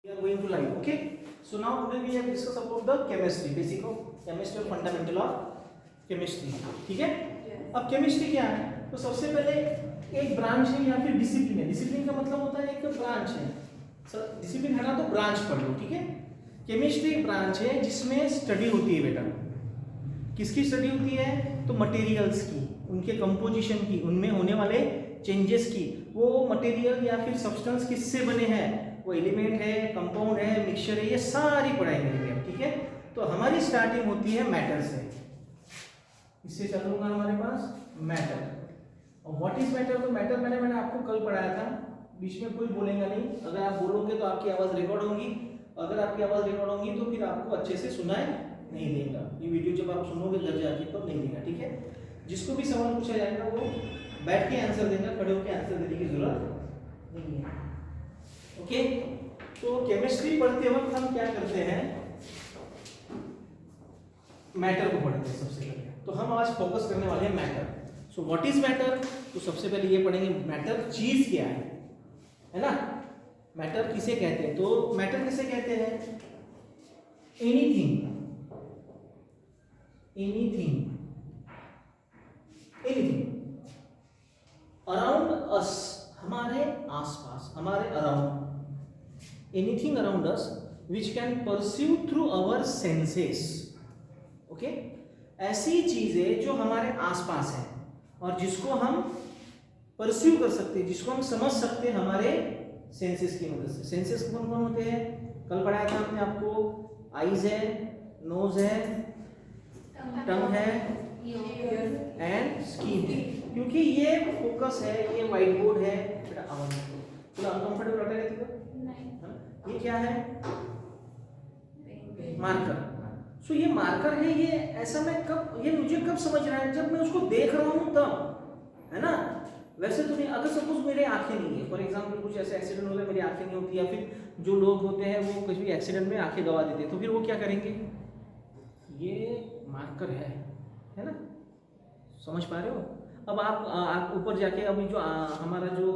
We are going to live. Okay, so now today we have discussed about the chemistry, basic of chemistry और fundamental of chemistry. ठीक है? अब chemistry क्या है? तो सबसे पहले एक ब्रांच है या फिर डिसिप्लिन है. डिसिप्लिन का मतलब होता है एक ब्रांच है. सर डिसिप्लिन है ना, तो ब्रांच पढ़ लो. ठीक है? केमिस्ट्री एक ब्रांच है जिसमें स्टडी होती है बेटा. किसकी स्टडी होती है? तो मटेरियल्स की, उनके कंपोजिशन की, उनमें होने वाले चेंजेस की. वो मटेरियल या फिर सब्सटेंस किससे बने हैं, वो एलिमेंट है, कंपाउंड है, मिक्सचर है, ये सारी पढ़ाई करेंगे हम. ठीक है? तो हमारी स्टार्टिंग होती है मैटर से. इससे चलूंगा हमारे पास मैटर. और व्हाट इज मैटर? तो मैटर मैंने आपको कल पढ़ाया था. बीच में कोई बोलेगा नहीं. अगर आप बोलोगे तो आपकी आवाज रिकॉर्ड होगी. अगर आपकी आवाज रिकॉर्ड होगी तो फिर आपको अच्छे से सुनाई नहीं देगा. ये वीडियो जब आप सुनोगे घर जाके तो नहीं देगा. ठीक है? जिसको भी सवाल पूछा जाएगा वो बैठ के आंसर देगा, खड़े होकर आंसर देने की जरूरत नहीं है. ओके? तो केमिस्ट्री पढ़ते वक्त हम क्या करते हैं, मैटर को पढ़ते हैं सबसे पहले. तो हम आज फोकस करने वाले हैं matter. So what is matter? तो सबसे पहले ये पढ़ेंगे मैटर चीज क्या है ना. मैटर किसे कहते हैं? तो मैटर किसे कहते हैं? एनीथिंग अराउंड अस, हमारे आसपास, हमारे around. Anything around us which can perceive through our senses. Okay? ऐसी चीजें जो हमारे आसपास है और जिसको हम परसीव कर सकते हैं, जिसको हम समझ सकते हैं हमारे सेंसेस की मदद से. सेंसेस कौन कौन होते हैं? कल पढ़ाया था हमने आपको. आईज है, नोज है, टंग है एंड स्किन है. क्योंकि ये फोकस है, ये व्हाइट बोर्ड है बेटा. आवाज थोड़ा अनकंफर्टेबल लग रहा है. ये क्या है? मार्कर. सो ये मार्कर है. ये ऐसा मैं कब, ये मुझे कब समझ रहा है? जब मैं उसको देख रहा हूँ तब, है ना. वैसे तो नहीं. अगर सपोज मेरे आंखें नहीं है, फॉर एग्जांपल कुछ ऐसे एक्सीडेंट होता है, मेरी आंखें नहीं होती, या फिर जो लोग होते हैं वो कुछ भी एक्सीडेंट में आंखें गवा देते हैं, तो फिर वो क्या करेंगे? ये मार्कर है ना. समझ पा रहे हो? अब आप ऊपर जाके अभी जो हमारा जो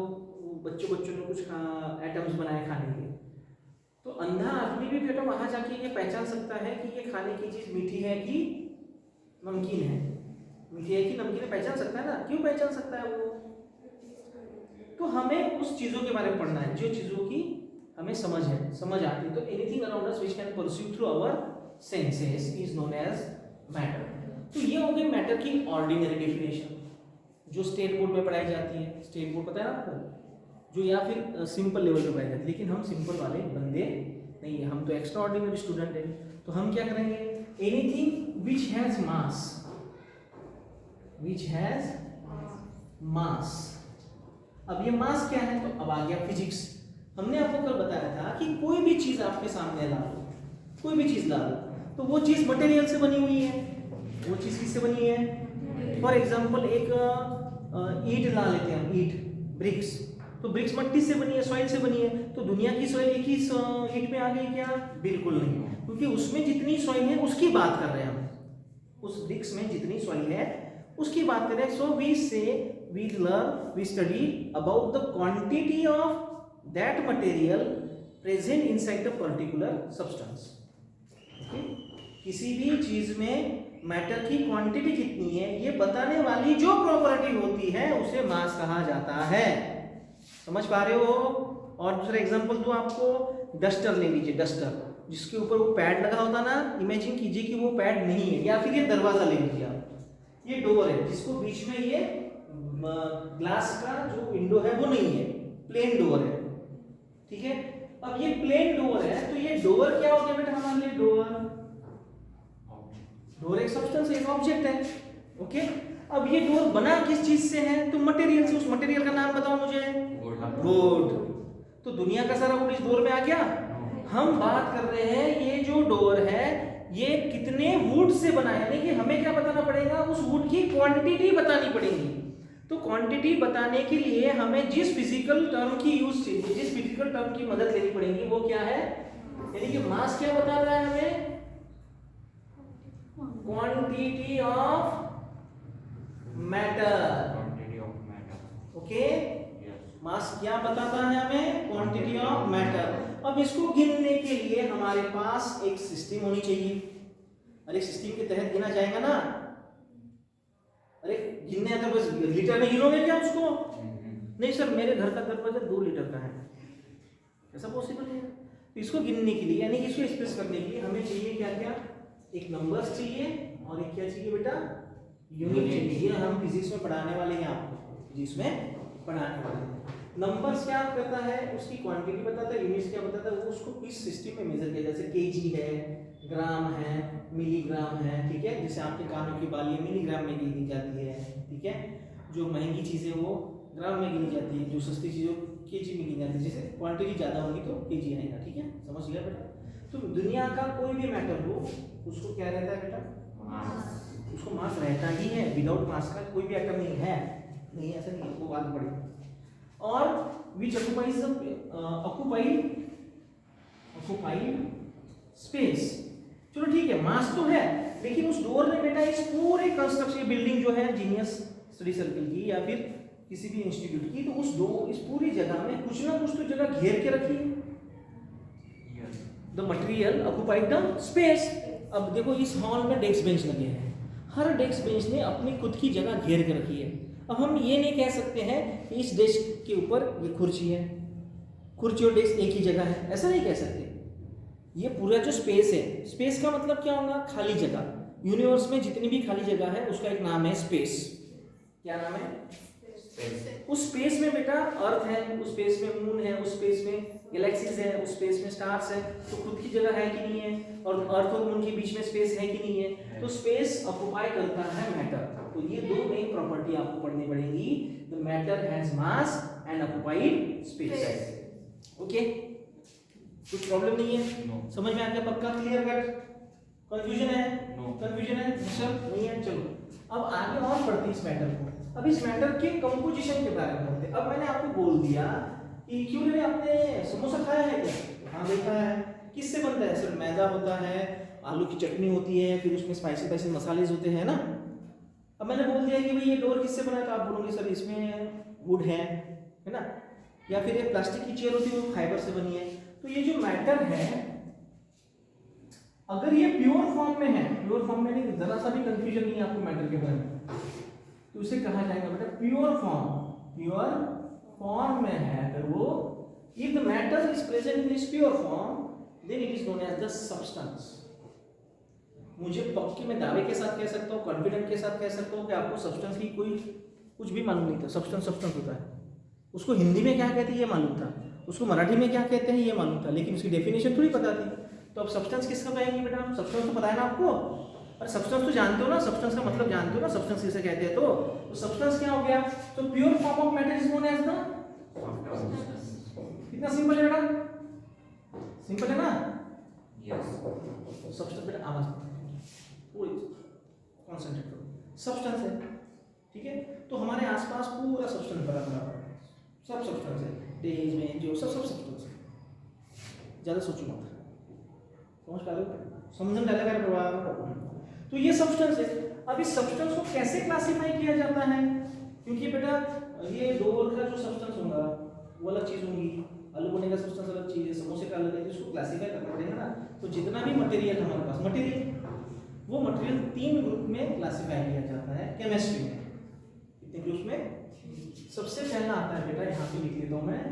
बच्चों ने कुछ आइटम्स बनाए खाने के, तो अंधा आदमी भी बेटा वहां जाके ये पहचान सकता है कि ये खाने की चीज मीठी है कि नमकीन है. मीठी है कि नमकीन है, पहचान सकता है ना. क्यों पहचान सकता है वो? तो हमें उस चीजों के बारे में पढ़ना है जो चीजों की हमें समझ आती है. तो anything around us which can perceive through our senses is known as matter. तो ये हो गई मैटर की ऑर्डिनरी डेफिनेशन जो स्टेट बोर्ड में पढ़ाई जाती है. स्टेट बोर्ड पता है आपको, जो या फिर सिंपल लेवल पे पढ़ाई जाती है. लेकिन हम सिंपल वाले बंदे नहीं है, हम तो एक्स्ट्रा ऑर्डिनरी स्टूडेंट हैं. तो हम क्या करेंगे? एनीथिंग विच हैज मास. अब ये मास क्या है? तो अब आ गया फिजिक्स. हमने आपको कल बताया था कि कोई भी चीज आपके सामने ला लो, कोई भी चीज ला लो, तो वो चीज मटेरियल से बनी हुई है. वो चीज किससे बनी है? फॉर एग्जाम्पल एक ईंट ला लेते हैं हम, ईंट, ब्रिक्स. तो ब्रिक्स मट्टी से बनी है, सॉइल से बनी है. तो दुनिया की सॉइल एक ही ईंट में आ गई क्या? बिल्कुल नहीं. क्योंकि उसमें जितनी सॉइल है उसकी बात कर रहे हैं हम. उस ब्रिक्स में जितनी सॉइल है उसकी बात कर रहे हैं. So we learn, we study about the quantity of that material present inside the particular substance. किसी भी चीज में मैटर की क्वांटिटी कितनी है ये बताने वाली जो प्रॉपर्टी होती है उसे मास कहा जाता है. समझ पा रहे हो? और दूसरा एग्जांपल दूं आपको. डस्टर ले लीजिए. डस्टर जिसके ऊपर वो पैड लगा होता ना, इमेजिन कीजिए कि वो पैड नहीं है. या फिर ये दरवाजा ले लीजिए आप. ये डोर है जिसको बीच में ये ग्लास का जो विंडो है वो नहीं है, प्लेन डोर है. ठीक है? अब ये प्लेन डोर है, तो ये डोर क्या हो गया बेटा हमारे लिए? डोर एक सब्सटेंस है, एक ऑब्जेक्ट है. ओके? अब ये डोर बना किस चीज से है? तो मटेरियल से. उस मटेरियल का नाम बताओ मुझे. वुड. तो दुनिया का सारा वुड इस डोर में आ गया. हम बात कर रहे हैं ये जो डोर है ये कितने वुड से बना है. यानी कि हमें क्या बताना पड़ेगा? उस वुड की क्वांटिटी बतानी पड़ेगी. तो क्वांटिटी बताने के लिए हमें जिस फिजिकल टर्म की जिस फिजिकल टर्म की मदद लेनी पड़ेगी वो क्या है? यानी कि मास क्या बता रहा है हमें? Quantity of matter. ओके? मास क्या बताता है हमें? Quantity of matter. अब इसको गिनने के लिए हमारे पास एक सिस्टम होनी चाहिए, और एक सिस्टम के तहत गिना जाएगा ना। अरे गिनने आता बस लीटर में गिनोगे क्या उसको? नहीं सर मेरे घर का दरवाजा 2 लीटर का है, ऐसा पॉसिबल है? तो इसको गिनने के लिए यानी इसको एक्सप्रेस करने के लिए हमें चाहिए क्या क्या? एक नंबर्स चाहिए और एक क्या चाहिए बेटा? यूनिट चाहिए। ये हम फिजिक्स में पढ़ाने वाले हैं, आपको फिजिक्स में पढ़ाने वाले हैं। नंबर्स क्या करता है? उसकी क्वांटिटी बताता है। यूनिट्स क्या बताता है? वो उसको किस सिस्टम में मेजर किया, जैसे केजी है, ग्राम है, मिलीग्राम है, ठीक है। जैसे आपके कानों की बाली मिलीग्राम में गिनी जाती है, ठीक है। जो महंगी चीजें वो ग्राम में गिनी जाती है, जो सस्ती चीज़ों केजी में गिनी जाती है। जैसे क्वांटिटी ज़्यादा होगी तो केजी आएगा, ठीक है, समझ लिया बेटा। तो दुनिया का कोई भी मैटर हो उसको क्या रहता है बेटा? मास। उसको मास रहता ही है, विदाउट मास का कोई भी एटम नहीं है, नहीं ऐसा नहीं है, वो बात बड़ी। और विच ऑक्युपाइज ऑक्युपाइड स्पेस। चलो ठीक है, मास तो है, लेकिन उस डोर ने बेटा इस पूरे कंस्ट्रक्शन बिल्डिंग जो है जीनियस स्टडी सर्कल की या फिर किसी भी इंस्टीट्यूट की, तो इस पूरी जगह में कुछ ना कुछ तो जगह घेर के रखी है। The material occupied the space. अब देखो इस हॉल में डेस्क बेंच लगे हैं, हर डेस्क बेंच ने अपनी खुद की जगह घेर के रखी है। अब हम ये नहीं कह सकते हैं कि इस डेस्क के ऊपर ये कुर्सी है, कुर्सी और डेस्क एक ही जगह है, ऐसा नहीं कह सकते। ये पूरा जो स्पेस है, स्पेस का मतलब क्या होगा? खाली जगह। यूनिवर्स में जितनी भी खाली जगह है उसका एक नाम है स्पेस। क्या नाम है? उस स्पेस में बेटा अर्थ है, उस स्पेस में मून है, उस स्पेस में गैलेक्सीज है, उस स्पेस में स्टार्स है। तो खुद की जगह है कि नहीं है? और अर्थ और मून के बीच में स्पेस है कि नहीं है? तो स्पेस ऑक्युपाई करता है मैटर। तो ये दो मेन प्रॉपर्टी आपको पढ़नी पड़ेगी। The matter has mass and occupied space. Okay, कुछ प्रॉब्लम नहीं है? समझ में आ गया? पक्का? Clear cut? कंफ्यूजन है? कंफ्यूजन है सर? नहीं है? चलो अब आगे और पढ़ते इस मैटर को। अब इस मैटर के कंपोजिशन के बारे में पढ़ते। अब मैंने आपको बोल दिया कि क्यों रे आपने समोसा खाया है क्या? हाँ देखा है। किससे बनता है सर? मैदा होता है, आलू की चटनी होती है, फिर उसमें स्पाइसी मसाले होते हैं ना। अब मैंने बोल दिया कि भाई ये डोर किससे बना है, तो आप बोलोगे सर इसमें वुड है ना, या फिर ये प्लास्टिक की चेयर होती है वो फाइबर से बनी है। तो ये जो मैटर है अगर ये प्योर फॉर्म में है, प्योर फॉर्म में नहीं, जरा सा भी कंफ्यूजन नहीं है आपको मैटर के बारे में, तो उसे कहा जाएगा बेटा प्योर फॉर्म। प्योर फॉर्म में है अगर वो, if the matter is present in this pure form then it is known as the substance. मुझे पक्के में दावे के साथ कह सकता हूँ, कॉन्फिडेंट के साथ कह सकता हूँ कि आपको सब्सटेंस की कोई कुछ भी मालूम नहीं था। सब्सटेंस होता है, उसको हिंदी में क्या कहते हैं ये मालूम था, उसको मराठी में क्या कहते हैं ये मालूम था, लेकिन उसकी डेफिनेशन थोड़ी पता थी। तो अब सब्सटेंस किसका कहेंगे बेटा? सब्सटेंस तो पता है ना आपको? अरे सब्सटेंस तो जानते हो ना, सब्सटेंस का मतलब जानते हो ना, सब्सटेंस किसे कहते हैं? तो सब्सटेंस क्या हो गया? तो pure form of matter is known as the substance. कितना सिंपल है बेटा? सिंपल है ना? यस। सब्सटेंस बेटा आवाज पूरी कंसंट्रेट करो, सब्सटेंस है, ठीक है। तो हमारे आसपास पूरा सब्सटेंस भरा भरा है, सब सब्सटेंस है, डेज में जो सब सब्सटेंस है। ज्यादा सोचो मत, समझ पा रहे हो? समझन डाला कर प्रभाव। तो ये सब्सटेंस है। अब इस सब्सटेंस को कैसे क्लासिफाई किया जाता है? क्योंकि बेटा ये डोर का जो सब्सटेंस होगा वो अलग चीज होगी, आलू बने का सब्सटेंस अलग चीज है, समोसे का अलग है, इसको क्लासिफाई करना पड़ेगा ना। तो जितना भी मटेरियल हमारे पास मटेरियल, वो मटेरियल 3 ग्रुप में क्लासिफाई किया जाता है केमिस्ट्री में। कितने ग्रुप में? सबसे पहला आता है बेटा, यहाँ पे लिख देता हूँ मैं,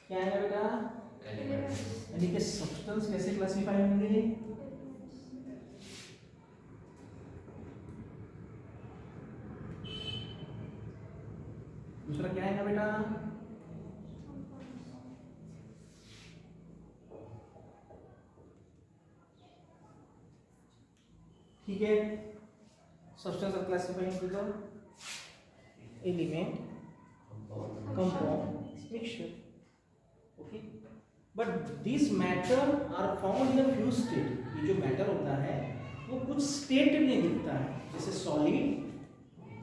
क्या है बेटा? यानी कि सब्सटेंस कैसे क्लासिफाई होंगे? दूसरा क्या है ना बेटा? ठीक है, substance are classified into the element, compound, mixture. Okay, but this matter are found in a few state. ये जो मैटर होता है वो कुछ स्टेट में दिखता है, जैसे सॉलिड,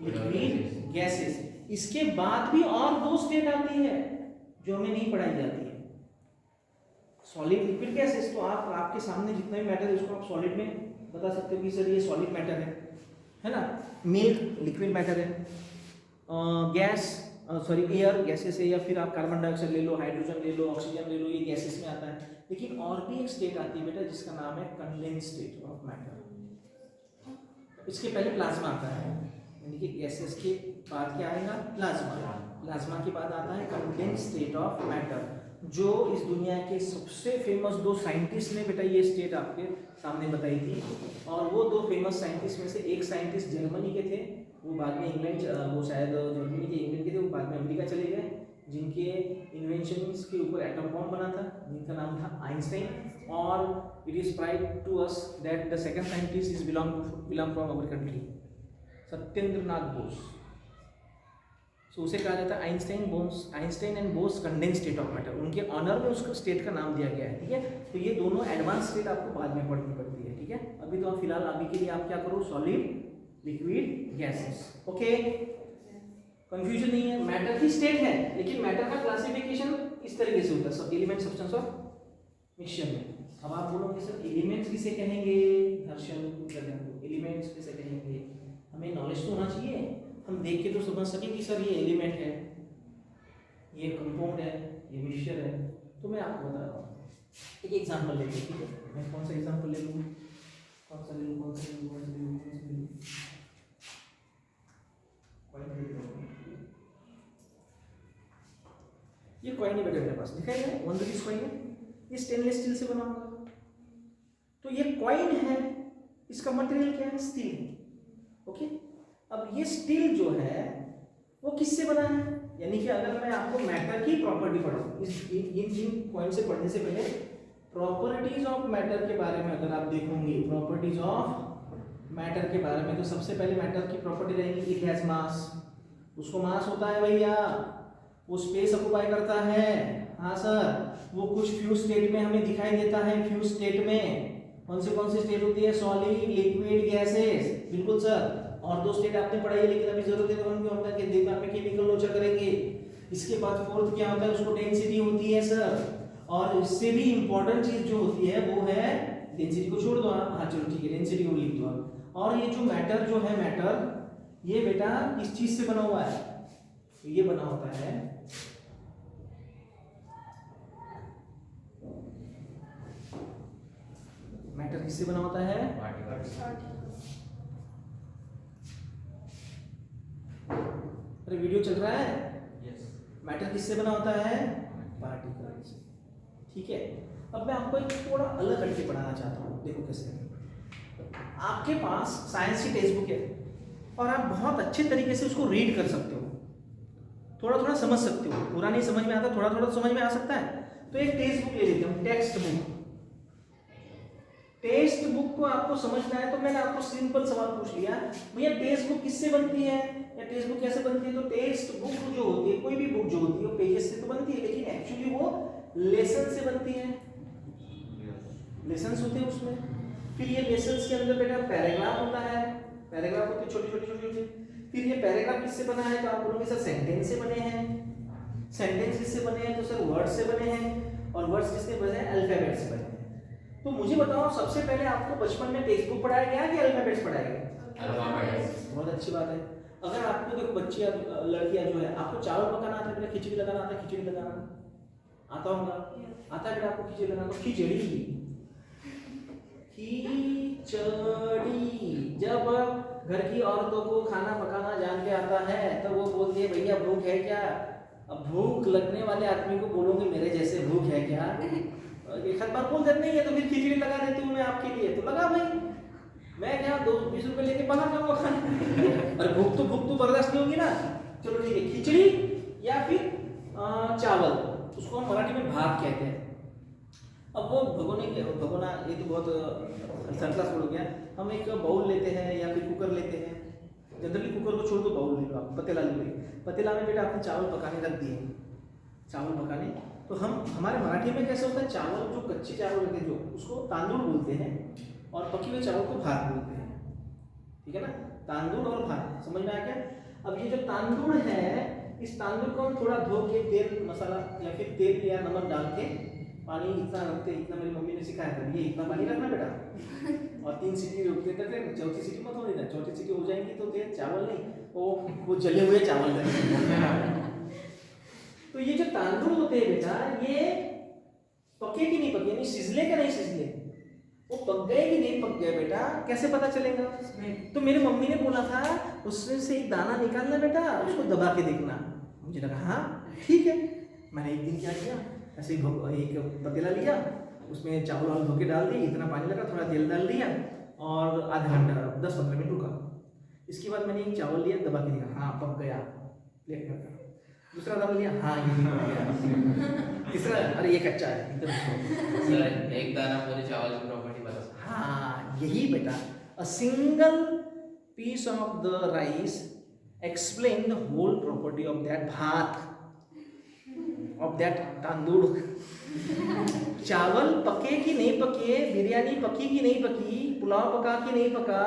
लिक्विड, गैसेस। इसके बाद भी और 2 स्टेट आती है जो हमें नहीं पढ़ाई जाती है, सॉलिड, लिक्विड, गैसेस। तो आप आपके सामने जितना भी मैटर है उसको आप सॉलिड में बता सकते हो कि सर ये सॉलिड मैटर है ना। मिल्क लिक्विड मैटर है, गैस सॉरी एयर गैसेस है, या फिर आप कार्बन डाइऑक्साइड ले लो, हाइड्रोजन ले लो, ऑक्सीजन ले लो, ये गैसेस में आता है। लेकिन और भी एक स्टेट आती है बेटा जिसका नाम है कंडेंस स्टेट ऑफ मैटर। इसके पहले प्लाज्मा आता है, यानी कि गैसेस के बाद क्या आएगा? प्लाज्मा। प्लाज्मा के बाद आता है कंडेंस स्टेट ऑफ मैटर, जो इस दुनिया के सबसे फेमस 2 साइंटिस्ट ने बेटा ये स्टेट आपके सामने बताई थी। और वो 2 फेमस साइंटिस्ट में से एक साइंटिस्ट जर्मनी के थे, वो बाद में इंग्लैंड, वो शायद जर्मनी के इंग्लैंड के थे, वो बाद में अमेरिका चले गए, जिनके इन्वेंशंस के ऊपर एटम बॉम्ब बना था, जिनका नाम था आइंस्टाइन। और it is pride to us that the second scientist is belong from our country, Satyendranath Bose. So उसे कहा जाता है Einstein and Bose condense state of matter, उनके ऑनर में उसको स्टेट का नाम दिया गया है। ठीक है, तो ये दोनों एडवांस स्टेट आपको बाद में पढ़नी पड़ती है। ठीक है, अभी तो फिलहाल अभी के लिए आप क्या करो, solid, liquid, gases. Okay, confusion नहीं है। मैटर की स्टेट है, लेकिन मैटर का क्लासिफिकेशन इस तरीके से होता है, सब एलिमेंट, सब्सटेंस और मिक्सचर में। अब आप बोलोगे सर एलिमेंट्स किसे कहेंगे? हर्षल, एलिमेंट्स किसे कहेंगे? हमें नॉलेज तो होना चाहिए, हम देख के तो समझ सकें कि सर ये एलिमेंट है, ये कंपाउंड है, ये मिक्सचर है। तो मैं आपको बता रहा हूँ, एक एग्जांपल लेते हैं। ठीक है, मैं कौन सा एग्जांपल ले लूँ? ये कॉइन है बेटा, मेरे पास दिखाई दे 1 रुपीज कॉइन है, ये स्टेनलेस स्टील से बना होगा। तो ये कॉइन है, इसका मटेरियल क्या है? स्टील। ओके, अब ये स्टील जो है वो किससे बना है? यानी कि अगर मैं आपको मैटर की प्रॉपर्टी पढ़ाऊं, इन कॉइन से पढ़ने से पहले प्रॉपर्टीज ऑफ मैटर के बारे में अगर आप देखोगे, प्रॉपर्टीज ऑफ मैटर के बारे में, तो सबसे पहले मैटर की प्रॉपर्टी रहेगी इट हैज मास। उसको मास होता है भैया, वो स्पेस ऑक्युपाई करता है। हाँ सर, वो कुछ फ्यूज स्टेट में हमें दिखाई देता है। फ्यूज स्टेट में कौन से स्टेट होती है? Solid, liquid, gases. बिल्कुल सर, और 2 स्टेट आपने पढ़ाई है, लेकिन अभी जरूरत है तो हम क्यों होता है कि दिमाग में केमिकल नोचर करेंगे। इसके बाद फोर्थ क्या होता है? उसको डेंसिटी होती है सर। और इससे भी इंपॉर्टेंट चीज जो होती है वो है डेंसिटी, को छोड़ दो आप, हाँ चलो ठीक है, डेंसिटी को लिख दो आप। और ये जो मैटर जो है, मैटर ये बेटा किस चीज से बना हुआ है? तो ये बना होता है मैटर किससे बना होता है? अरे वीडियो चल रहा है? यस। मैटर किससे बना होता है? पार्टिकल से। ठीक है, अब मैं आपको एक थोड़ा अलग करके पढ़ाना चाहता हूँ। देखो कैसे, आपके पास साइंस की टेक्स्ट बुक है और आप बहुत अच्छे तरीके से उसको रीड कर सकते हो, थोड़ा थोड़ा समझ सकते हो। पूरा नहीं समझ में आता, थोड़ा थोड़ा समझ में आ सकता है। तो एक टेक्स्ट बुक ले लेते हैं, टेक्स्ट बुक। टेक्स्ट बुक को आपको समझना है तो मैंने आपको सिंपल सवाल पूछ लिया, भैया टेक्स्ट बुक किससे बनती है या टेक्स्ट बुक कैसे बनती है? तो टेक्स्ट बुक जो होती है, कोई भी बुक जो होती है वो पेजेस से तो बनती है, लेकिन एक्चुअली वो लेसन से बनती है। लेसन्स होते हैं उसमें। फिर ये लेसन्स के अंदर बेटा पैराग्राफ होता है, पैराग्राफ होते हैं छोटे छोटे। फिर ये पैराग्राफ किससे बना है? तो आप बोलोगे सर सेंटेंस से बने हैं। सेंटेंस किससे बने हैं? तो सर वर्ड से बने हैं। और वर्ड्स किससे बने हैं? अल्फाबेट से बने हैं। तो मुझे बताओ, सबसे पहले आपको बचपन में टेक्स्ट बुक पढ़ाया गया कि अल्फाबेट्स पढ़ाया गया? अल्फाबेट्स। बहुत अच्छी बात है। अगर आपको देखो बच्चियां, लड़कियां जो है, आपको चावल पकाना आता है बेटा, खिचड़ी लगाना आता है? खिचड़ी लगाना आता होगा? आता है बेटा आपको खिचड़ी लगाना? तो खिचड़ी जब घर की औरतों को खाना पकाना जान के आता है तो वो बोलती है भैया भूख है क्या? अब भूख लगने वाले आदमी को बोलोगे मेरे जैसे भूख है क्या? एक बार बोल देते नहीं है तो फिर खिचड़ी लगा देती हूँ मैं आपके लिए, तो लगा भाई, मैं क्या 20 रुपए लेके बाहर जाऊंगा खाने। अरे भूख तो बर्दाश्त नहीं होगी ना। चलो ठीक है, खिचड़ी या फिर चावल, उसको हम मराठी में भात कहते हैं। अब वो भगोना, ये तो बहुत संतला छोड़ गया। हम एक बाउल लेते हैं या फिर कुकर लेते हैं, जनरली कुकर को छोड़ दो, बाउल ले लो आप, पतीला ले लो। पतीला में बेटा आपने चावल पकाने रख दिए, चावल पकाने। तो हम हमारे मराठी में कैसे होता है, चावल जो कच्चे चावल होते हैं जो, उसको तांदूल बोलते हैं, और पके हुए चावल को भात बोलते हैं। ठीक है ना, तांदूल और भात, समझ में आ गया? अब ये जो तांदूल है, इस तांदूल को हम थोड़ा धो के तेल मसाला या फिर तेल या नमक डाल के, पानी इतना रखते, इतना मेरी मम्मी ने सिखाया था, ये इतना पानी रखना बेटा, और 3 सीटी रोकते करते, चौथी सीटी मत होने देना, चौथी सीटी हो जाएंगी तो तेल चावल नहीं, वो जले हुए चावल लगेंगे। तो ये जो तांदूल होते हैं बेटा, ये पके कि नहीं पके, यानी सिजले का नहीं सिजले, वो पक गए कि नहीं पक गए बेटा, कैसे पता चलेगा? तो मेरी मम्मी ने बोला था उसमें से एक दाना निकालना बेटा, उसको दबा के देखना। मुझे लगा हाँ ठीक है। मैंने एक दिन क्या किया, ऐसे ही एक पतीला लिया, उसमें चावल वावल धो के डाल दिए, इतना पानी लगा, थोड़ा तेल डाल दिया और आधा घंटा 10-15 मिनट रुका। इसके बाद मैंने एक चावल लिया, दबा के दिया, हाँ पक गया, प्लेट में रखा। दूसरा दाना लिया, हाँ ये भी पक गया। तीसरा, अरे ये कच्चा है, सर एक दाना पूरे चावल की प्रॉपर्टी बता सकते हैं। हाँ यही बेटा, a single piece of the rice explain the whole property of that bhat, of that tandul. चावल पके कि नहीं पके, बिरयानी पकी कि नहीं पकी, पुलाव पका कि नहीं पका,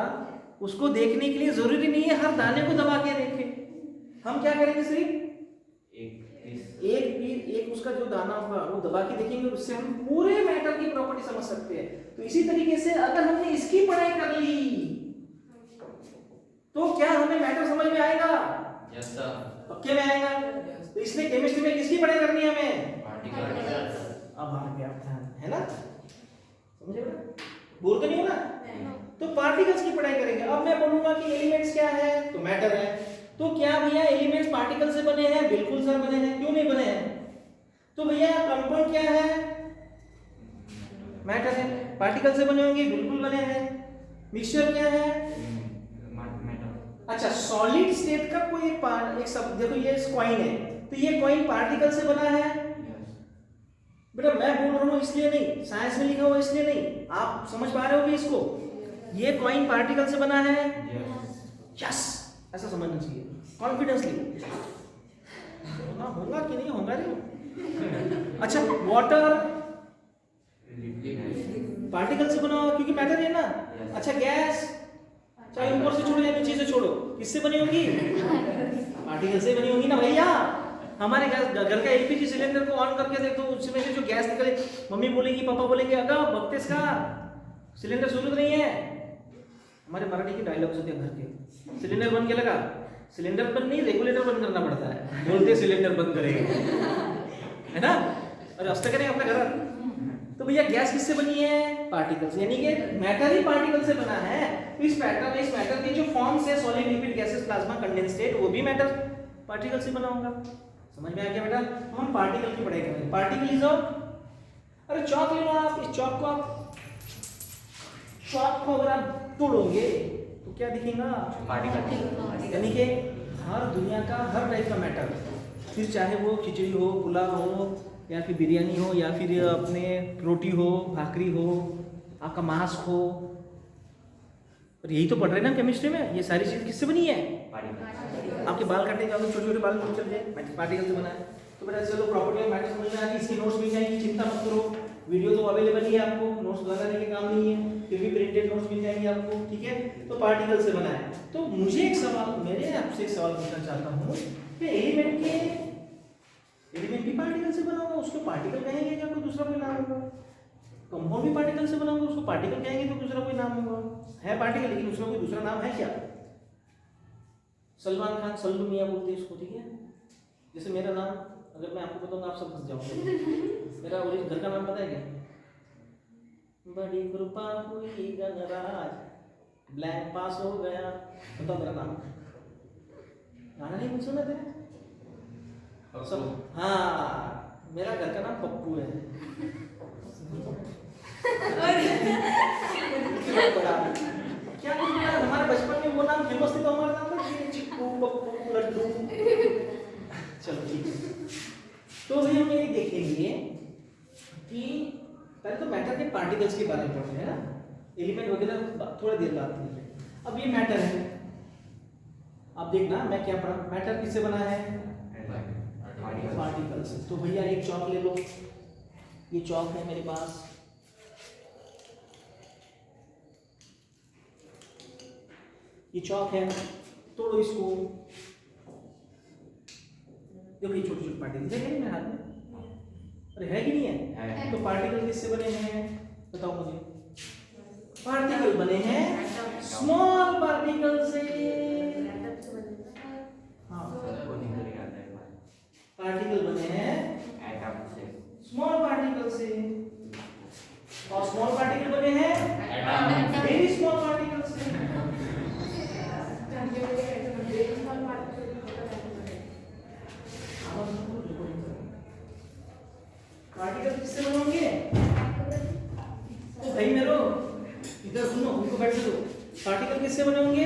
उसको देखने के लिए जरूरी नहीं है हर दाने को दबा के देखें। हम क्या करेंगे, सिर्फ एक उसका जो दाना होगा वो दबा के देखेंगे, उससे हम पूरे मैटर की प्रॉपर्टी समझ सकते हैं। तो इसी तरीके से अगर हमने इसकी पढ़ाई कर ली तो क्या हमें मैटर समझ में आएगा? यस सर, पक्के में आएगा। तो इसलिए केमिस्ट्री में किसकी पढ़ाई करनी है हमें? पार्टिकल। अब आ गया ध्यान, है ना? समझे बेटा? बोर तो नहीं हो रहा? तो पार्टिकल्स की पढ़ाई करेंगे। अब मैं बोलूंगा कि एलिमेंट्स क्या है, तो मैटर है। तो क्या भैया एलिमेंट्स पार्टिकल से बने हैं? बिल्कुल सर बने हैं। क्यों नहीं बने हैं? तो भैया कंपाउंड क्या है? मैटर है। पार्टिकल से बने होंगे? बिल्कुल बने हैं। मिक्सचर क्या है? अच्छा, सॉलिड स्टेट का कोई एक शब्द देखो, ये कॉइन है, तो ये कॉइन पार्टिकल से बना है बेटा। मैं बोल रहा हूँ इसलिए नहीं, साइंस में लिखा हुआ इसलिए नहीं, आप समझ पा रहे हो इसको? ये कॉइन पार्टिकल से बना है, यस, ऐसा समझना चाहिए कॉन्फिडेंसली। होगा कि नहीं होगा नहीं। अच्छा, वाटर पार्टिकल से बना हुआ क्योंकि मैटर है ना। अच्छा, गैस चाहे ऊपर से छोड़ो या नीचे से छोड़ो, किससे बनी होगी? पार्टिकल से बनी होगी ना भैया। हमारे घर का एलपीजी सिलेंडर को ऑन करके देख, तो उसमें से जो गैस निकले, मम्मी बोलेगी, पापा बोलेंगे, अगर बख्तेस का सिलेंडर शुरू नहीं है। हमारे मराठी के डायलॉग्स होते हैं घर के, सिलेंडर बंद क्या लगा? सिलेंडर बंद नहीं, रेगुलेटर बंद करना पड़ता है, बोलते सिलेंडर बंद करेंगे, है ना? और अस्ते करें अपने घर। तो भैया गैस किससे बनी है? पार्टिकल से, यानी कि मैटर ही पार्टिकल से बना है। तो इस मैटर के जो फॉर्म्स है, solid, liquid, gases, plasma, condensate, वो भी मैटर पार्टिकल से बना होगा। समझ में आ गया बेटा? तो हम पार्टिकल की पढ़ाई करेंगे। पार्टिकल इज अरे चौक ले लो आप, इस चौक को अगर आप तोड़ोगे तो क्या दिखेगा? पार्टिकल। यानी कि हर दुनिया का हर टाइप का मैटर, फिर चाहे वो खिचड़ी हो, पुलाव हो, या फिर बिरयानी हो, या फिर अपने रोटी हो, भाकरी हो, आपका मांस हो, और यही तो पढ़ रहे हैं ना केमिस्ट्री में। ये सारी चीज किससे बनी है? आपके बाल काटने जाओगे, छोटे छोटे बाल चल जाए, पार्टिकल से बना है। तो बेटा चलो, प्रॉपर्टी ऑफ मैटर समझ में आ गई, इसकी नोट्स मिल जाएंगी, चिंता मत करो। वीडियो तो अवेलेबल ही है, आपको नोट्स बनाने के काम नहीं है, फिर भी प्रिंटेड नोट्स मिल जाएंगे आपको, ठीक है? तो पार्टिकल से बना है। तो मुझे एक सवाल, मैंने आपसे एक सवाल पूछना चाहता हूँ कि एलिमेंट भी पार्टिकल से बना होगा, उसको पार्टिकल कहेंगे क्या? कोई दूसरा कोई नाम होगा? कंपाउंड भी पार्टिकल से बना होगा, उसको पार्टिकल कहेंगे तो दूसरा कोई नाम होगा? है पार्टिकल, लेकिन उसका कोई दूसरा नाम है क्या? सलमान खान, सल्लू मियां बोलते हैं इसको, ठीक है? जैसे मेरा नाम अगर मैं आपको बताऊंगा, आप सब फंस जाओगे। मेरा ओरिजिनल घर का नाम पता है क्या? बड़ी कृपा हुई गणराज, ब्लैंक पास हो गया। बताओ मेरा नाम। गाना नहीं सुना तेरे? सब, हाँ, मेरा घर का नाम पप्पू है। क्या हमारे बचपन में वो नाम फेमस थे, तो हमारा नाम था चिक्कू, पप्पू, लड्डू। चलो ठीक है। तो भी हम ये देखेंगे कि पहले तो मैटर के पार्टिकल्स के बारे में पढ़ते हैं ना, एलिमेंट वगैरह थोड़ा देर बाद देखेंगे। अब ये मैटर है, अब देखना मैं क्या पढ़ा। मैटर किससे बना है? पार्टिकल से। तो भैया एक चौक ले लो, ये चौक है मेरे पास, ये चौक है, तोड़ो इसको। देखो ये छोटे छोटे पार्टिकल है मेरे हाथ में, अरे है कि नहीं है? तो पार्टिकल किससे बने हैं बताओ मुझे? पार्टिकल बने हैं स्मॉल पार्टिकल से। हाँ, पार्टिकल बने हैं पार्टिकल किससे बने होंगे? तो भाई मेरो इधर सुनो, उनको बैठ दो। पार्टिकल किससे बने होंगे?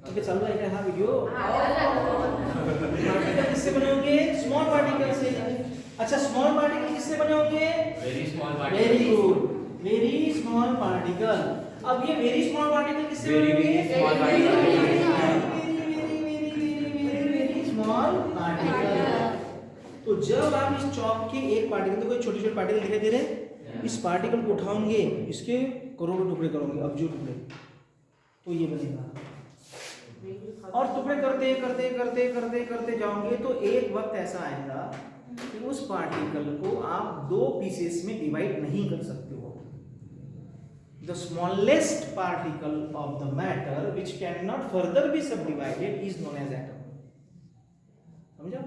ओके चल रहा है हाँ वीडियो। पार्टिकल किससे बने होंगे? स्मॉल पार्टिकल से। अच्छा स्मॉल पार्टिकल किससे बने होंगे? Very small particle. Very good, very small particle. अब ये वेरी स्मॉल पार्टिकल किससे बने होंगे? Very small particle. Very small particle. तो जब आप इस चौक के एक पार्टिकल, तो कोई छोटे छोटे पार्टिकल दिखाई दे रहे हैं, इस पार्टिकल को उठाओगे, इसके करोड़ों टुकड़े करोगे, अब्जों टुकड़े, तो ये बनेगा। और टुकड़े करते करते करते करते करते जाओगे तो एक वक्त ऐसा आएगा कि उस पार्टिकल को आप दो पीसेस में डिवाइड नहीं कर सकते हो। The smallest particle of the matter which can not further be subdivided is known as atom. समझा?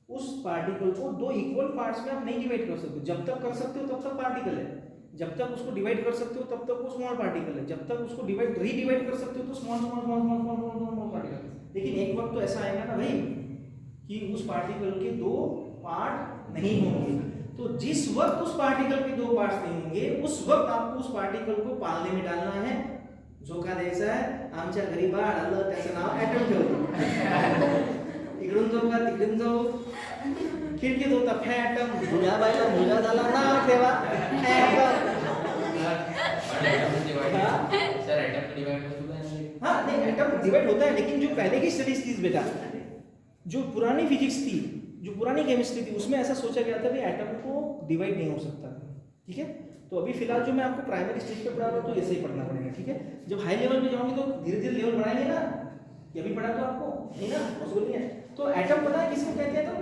उस पार्टिकल को दो इक्वल पार्ट्स में आप नहीं डिवाइड कर सकते। जब तक कर सकते हो तब तक पार्टिकल है, जब तक उसको डिवाइड कर सकते हो तब तक वो स्मॉल पार्टिकल है, जब तक उसको डिवाइड रीडिवाइड कर सकते हो तो small small small small small small particle. लेकिन एक वक्त तो ऐसा आएगा ना भाई कि उस पार्टिकल के दो पार्ट नहीं होंगे। तो जिस वक्त उस पार्टिकल के दो पार्ट्स नहीं होंगे उस वक्त आपको उस पार्टिकल को पालने में डालना है। झोका द्यायचा है, आमच्या घरी बाळ आलं त्याचं नाव ॲटम ठेवतो। इकडून जाऊ का तिकडून जाऊ, खिडकीत होता फॅटम, बायला मुलगा झाला नाव ठेवा ॲटम। सर एटम डिवाइड होता है? हाँ नहीं एटम डिवाइड होता है, लेकिन जो पहले की स्टडीज थी बेटा, जो पुरानी फिजिक्स थी, जो पुरानी केमिस्ट्री थी, उसमें ऐसा सोचा गया था कि एटम को डिवाइड नहीं हो सकता। ठीक है, तो अभी फिलहाल जो मैं आपको प्राइमरी स्टेज पे पढ़ा रहा हूँ तो ऐसे ही पढ़ना पड़ेगा। ठीक है, जब हाई लेवल पे जाओगे तो धीरे धीरे लेवल बढ़ाएंगे ना, ये भी पढ़ा तो आपको नहीं ना, पॉसिबल नहीं है। तो एटम पता है किसको कहते हैं? तो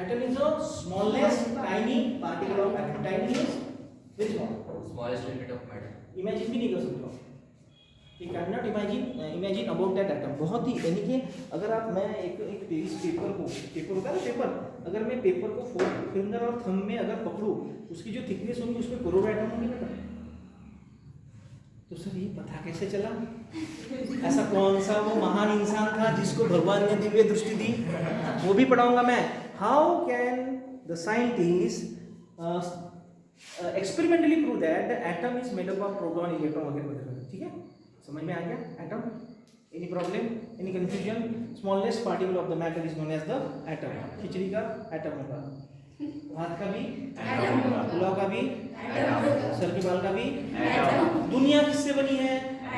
atom is the smallest tiny particle of atom. Tiny is very small, smallest unit of matter. Imagine भी नहीं कर सकते हो, you can not imagine about that atom. बहुत ही यानी कि अगर आप मैं एक इस पेपर को, पेपर होता है ना पेपर, अगर मैं पेपर को फिंगर और थंब में अगर पकड़ूं, उसकी जो थिकनेस होगी उसमें करोड़ों एटम होंगे बेटा। तो सर ये पता कैसे चला? ऐसा कौन सा वो महान इंसान था जिसको भगवान ने दिव्य दृष्टि दी? वो भी पढ़ाऊंगा मैं। How can the scientist experimentally prove that the atom is made up of proton, electron वगैरह वगैरह। ठीक है, समझ में आ गया? Atom, any problem, any confusion? Smallest particle of the matter is known as the atom. खिचड़ी का एटम होगा, भात का भी एटम होगा, पुलाव का भी एटम, सर के बाल का भी एटम। दुनिया किससे बनी है?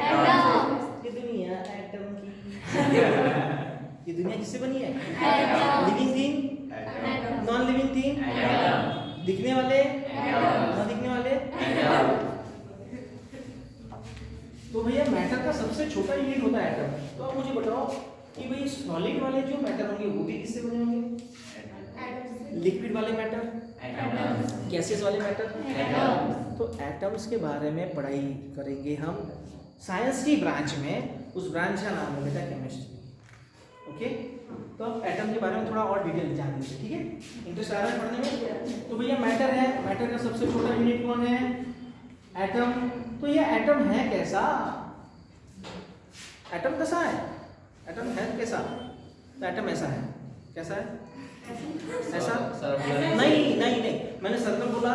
एटम। ये दुनिया एटम की ये दुनिया किससे बनी है? Atom. Living thing, non living thing, दिखने वाले, ना दिखने वाले। तो भैया मैटर का सबसे छोटा यूनिट होता है एटम। तो आप मुझे बताओ कि भाई सॉलिड वाले जो मैटर होंगे वो भी किससे बने होंगे? लिक्विड वाले मैटर, गैसेस वाले मैटर। तो एटम्स के बारे में पढ़ाई करेंगे हम साइंस की ब्रांच में। उस ब्रांच का नाम है बेटा केमिस्ट्री। ओके, तो अब एटम के बारे में थोड़ा और डिटेल जान लीजिए। ठीक है, इंटरेस्ट आ रहा है पढ़ने में? तो भैया मैटर है, मैटर का सबसे छोटा यूनिट कौन है? एटम। तो ये एटम है कैसा? एटम कैसा है? एटम है कैसा? तो एटम ऐसा है। कैसा है? ऐसा? नहीं नहीं नहीं, मैंने सर्कल बोला,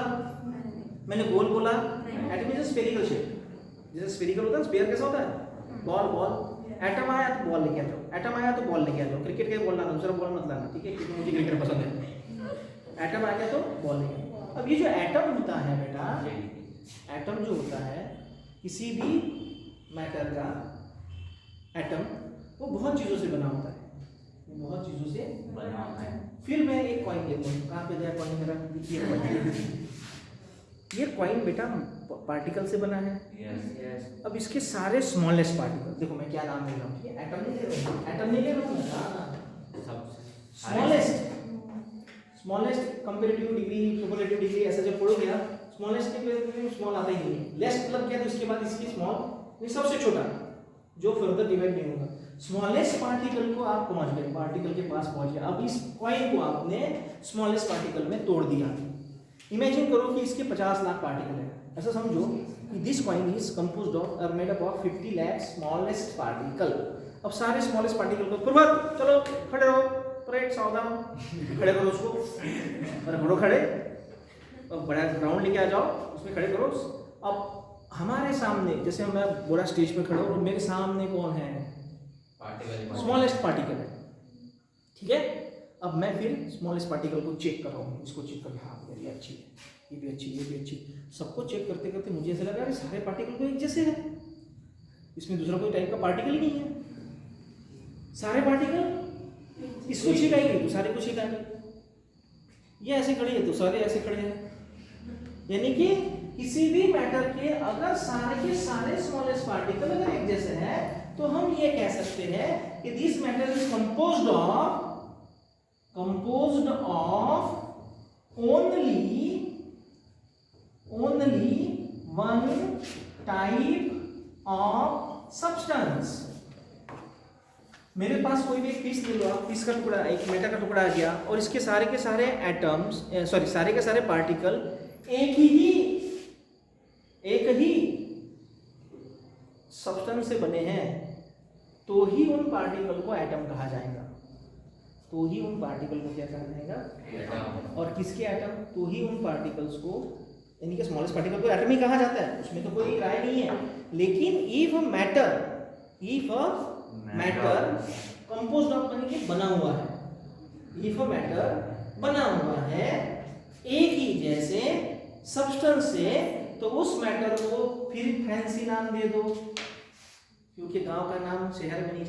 मैंने गोल बोला। Atom is spherical shape. जैसे स्फेरिकल होता है, स्फीयर कैसा होता है? Ball ball. एटम आया तो बॉल लेके आ जाओ, एटम आया तो बॉल लेके आ जाओ। क्रिकेट का बॉल लाना, दूसरा बॉल मत लाना, ठीक है, क्योंकि मुझे क्रिकेट पसंद है। एटम आ गया तो बॉल लेके आओ। अब ये जो एटम होता है बेटा, एटम जो होता है किसी भी मैटर का एटम, वो बहुत चीज़ों से बना होता है, वो बहुत चीज़ों से बना होता है। फिर मैं एक कॉइन लेता हूँ, कहाँ पे जाए कॉइन मेरा? ये कॉइन बेटा पार्टिकल से बना है। अब इसके सारे स्मॉलेस्ट पार्टिकल, देखो मैं क्या नाम ले रहा हूँ, एटम नहीं ले रहा हूँ, एटम नहीं ले रहा हूँ, smallest. Smallest comparative degree, superlative degree ऐसा जब पढ़ोगे आप, स्मॉलेस्ट के स्मॉल आता ही नहीं है, लेस्ट लग गया तो इसके बाद इसकी स्मॉल, ये सबसे छोटा जो फर्दर डिवाइड नहीं होगा। स्मॉलेस्ट पार्टिकल को आप पहुंच गए, पार्टिकल के पास पहुंच गए। अब इस कॉइन को आपने स्मॉलेस्ट पार्टिकल में तोड़ दिया। इमेजिन करो कि इसके 50 लाख पार्टिकल है। ऐसा समझो कि this coin is composed of और made up of 50 lakh smallest particle. अब सारे स्मॉलेस्ट पार्टिकल को पूर्वक चलो खड़े रहो, परेड सावधान, खड़े करो उसको, अरे करो खड़े, अब बड़ा ग्राउंड लेके आ जाओ, उसमें खड़े करो। अब हमारे सामने जैसे मैं बोला स्टेज पे खड़ा हूँ और मेरे सामने कौन है? पार्टिकल, स्मॉलेस्ट पार्टिकल है, ठीक है। अब मैं फिर स्मॉलेस्ट पार्टिकल को चेक कर रहा हूँ, इसको चेक कर, हाँ यार ये अच्छी है, ये भी अच्छी, ये भी अच्छी। सबको चेक करते करते मुझे ऐसा लगा अरे सारे पार्टिकल को एक जैसे है, इसमें दूसरा कोई टाइप का पार्टिकल ही नहीं है। सारे पार्टिकल इसको छिकाएंगे तो सारे को छिकाएंगे, ये ऐसे खड़े हैं तो सारे ऐसे खड़े हैं। यानी कि किसी भी मैटर के अगर सारे के सारे स्मॉलेस्ट पार्टिकल अगर एक जैसे हैं तो हम ये कह सकते हैं कि this matter is composed of only one type of substance। मेरे पास कोई भी एक पीस ले लो आप, पीस का टुकड़ा, एक मेटल का टुकड़ा आ गया और इसके सारे के सारे एटम्स सारे के सारे पार्टिकल एक ही सब्सटेंस से बने हैं तो ही उन पार्टिकल को एटम कहा जाएगा, तो ही उन पार्टिकल को क्या कहा जाएगा? और किसके एटम? तो ही उन पार्टिकल्स को, यानी कि स्मॉलेस्ट पार्टिकल को एटम ही कहा जाता है, उसमें तो कोई राय नहीं है। लेकिन if a matter composed of यानी कि बना हुआ है, इफ अ मैटर बना हुआ है एक ही जैसे सब्सटेंस से, तो उस मैटर को फिर फैंसी नाम दे दो, क्योंकि गांव का नाम शहर में नहीं